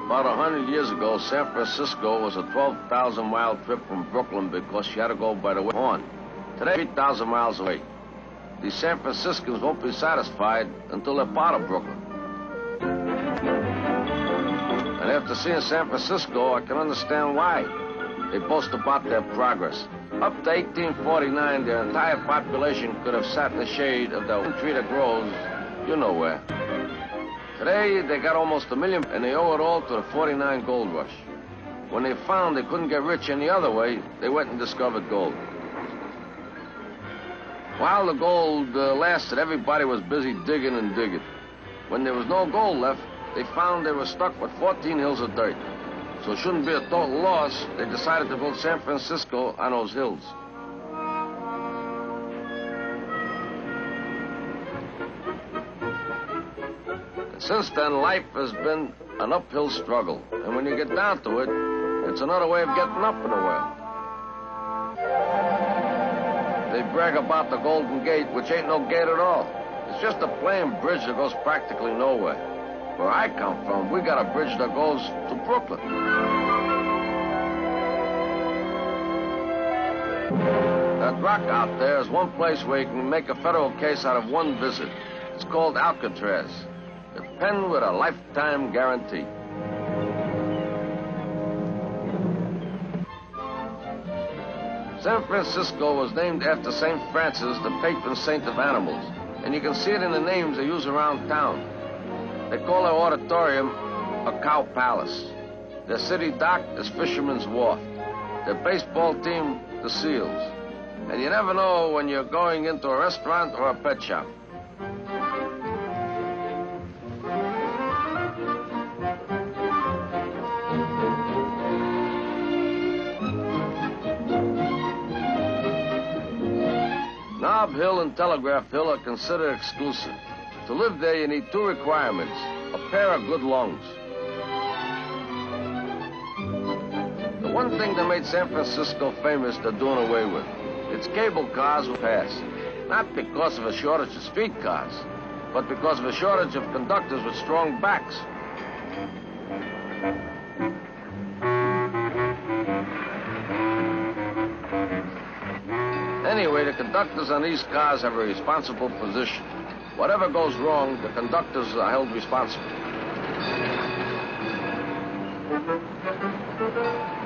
About 100 years ago, San Francisco was a 12,000-mile trip from Brooklyn because she had to go by the way horn. Today, 3,000 miles away. The San Franciscans won't be satisfied until they're part of Brooklyn. And after seeing San Francisco, I can understand why. They boast about their progress. Up to 1849, their entire population could have sat in the shade of the one tree that grows, you know where. Today, they got almost 1 million, and they owe it all to the 49 gold rush. When they found they couldn't get rich any other way, they went and discovered gold. While the gold lasted, everybody was busy digging and digging. When there was no gold left, they found they were stuck with 14 hills of dirt. So it shouldn't be a total loss. They decided to build San Francisco on those hills. Since then, life has been an uphill struggle. And when you get down to it, it's another way of getting up in the world. They brag about the Golden Gate, which ain't no gate at all. It's just a plain bridge that goes practically nowhere. Where I come from, we got a bridge that goes to Brooklyn. That rock out there is one place where you can make a federal case out of one visit. It's called Alcatraz. A pen with a lifetime guarantee. San Francisco was named after St. Francis, the patron saint of animals. And you can see it in the names they use around town. They call their auditorium a cow palace. Their city dock is Fisherman's Wharf. Their baseball team, the Seals. And you never know when you're going into a restaurant or a pet shop. Nob Hill and Telegraph Hill are considered exclusive. To live there, you need 2 requirements: a pair of good lungs. The one thing that made San Francisco famous, they're doing away with. Its cable cars will pass. Not because of a shortage of streetcars, but because of a shortage of conductors with strong backs. Anyway, the conductors on these cars have a responsible position. Whatever goes wrong, the conductors are held responsible.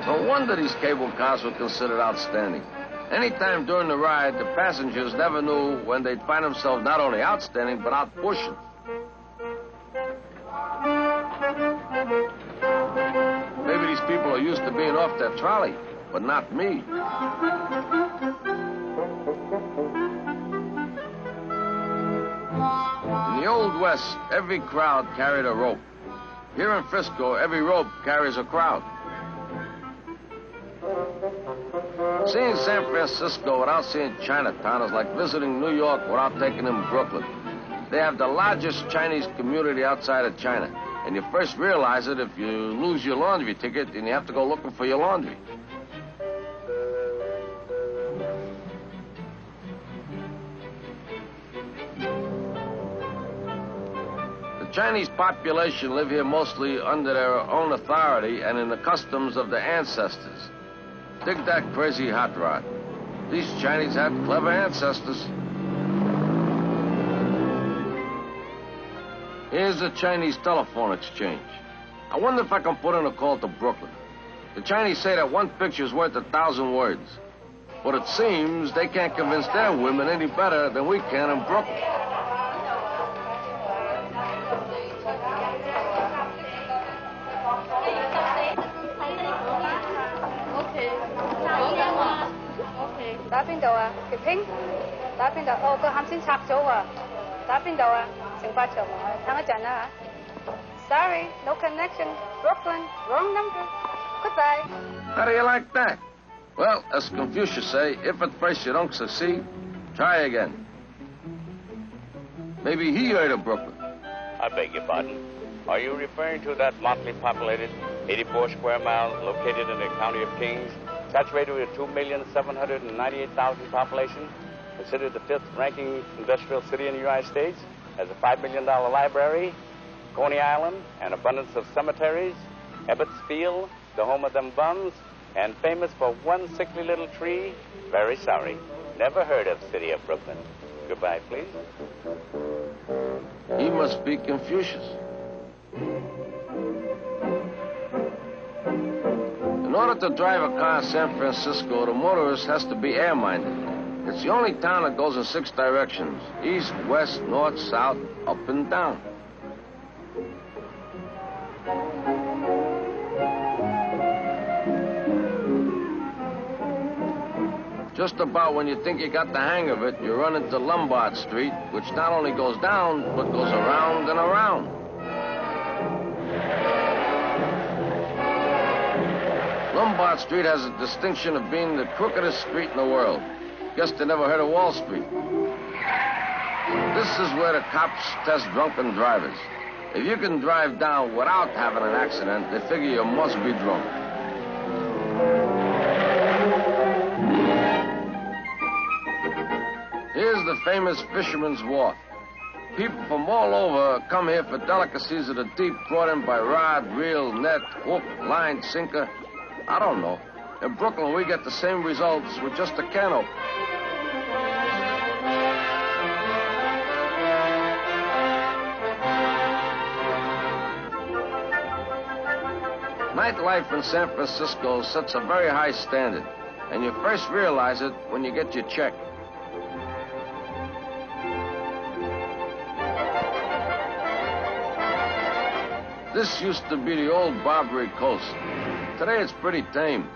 No wonder these cable cars were considered outstanding. Anytime during the ride, the passengers never knew when they'd find themselves not only outstanding, but out pushing. Maybe these people are used to being off their trolley, but not me. In the Old West, every crowd carried a rope. Here in Frisco, every rope carries a crowd. Seeing San Francisco without seeing Chinatown is like visiting New York without taking in Brooklyn. They have the largest Chinese community outside of China. And you first realize it if you lose your laundry ticket and you have to go looking for your laundry. The Chinese population live here mostly under their own authority and in the customs of their ancestors. Dig that crazy hot rod. These Chinese had clever ancestors. Here's the Chinese telephone exchange. I wonder if I can put in a call to Brooklyn. The Chinese say that one picture is worth 1,000 words. But it seems they can't convince their women any better than we can in Brooklyn. Sorry, no connection. Brooklyn, wrong number. Goodbye. How do you like that? Well, as Confucius say, if at first you don't succeed, try again. Maybe he heard of Brooklyn. I beg your pardon. Are you referring to that motley populated 84 square miles located in the county of Kings, saturated with 2,798,000 population, considered the 5th ranking industrial city in the United States, has a $5 million library, Coney Island, an abundance of cemeteries, Ebbetsfield, the home of them bums, and famous for one sickly little tree. Very sorry. Never heard of city of Brooklyn. Goodbye, please. He must be Confucius. In order to drive a car in San Francisco, the motorist has to be air-minded. It's the only town that goes in 6 directions: east, west, north, south, up and down. Just about when you think you got the hang of it, you run into Lombard Street, which not only goes down, but goes around and around. Lombard Street has the distinction of being the crookedest street in the world. Guess they never heard of Wall Street. This is where the cops test drunken drivers. If you can drive down without having an accident, they figure you must be drunk. Here's the famous Fisherman's Wharf. People from all over come here for delicacies of the deep brought in by rod, reel, net, hook, line, sinker. I don't know. In Brooklyn, we get the same results with just a can opener. Nightlife in San Francisco sets a very high standard, and you first realize it when you get your check. This used to be the old Barbary Coast. Today it's pretty tame,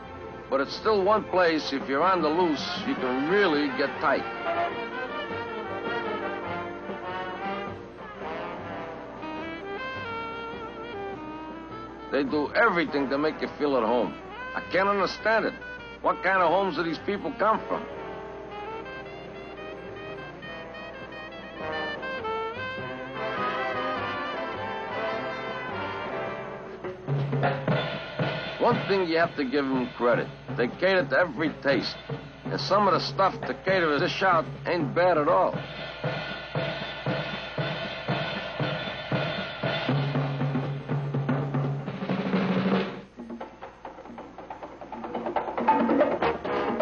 but it's still one place, if you're on the loose, you can really get tight. They do everything to make you feel at home. I can't understand it. What kind of homes do these people come from? One thing you have to give them credit. They cater to every taste. And some of the stuff to cater to dish out ain't bad at all.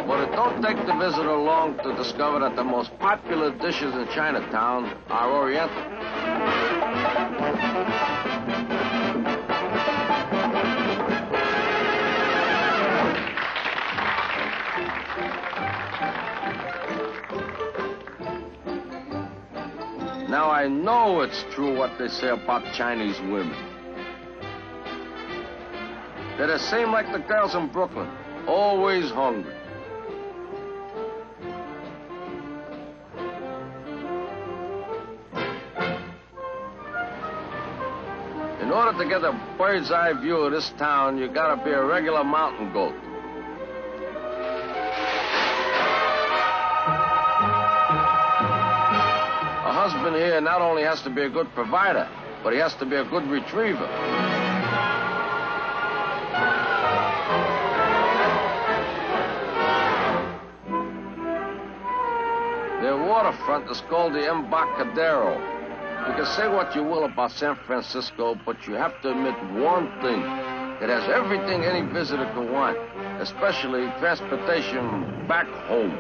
But it don't take the visitor long to discover that the most popular dishes in Chinatown are Oriental. Now, I know it's true what they say about Chinese women. They're the same like the girls in Brooklyn, always hungry. In order to get a bird's eye view of this town, you gotta be a regular mountain goat. A husband here not only has to be a good provider, but he has to be a good retriever. Their waterfront is called the Embarcadero. You can say what you will about San Francisco, but you have to admit one thing. It has everything any visitor could want, especially transportation back home.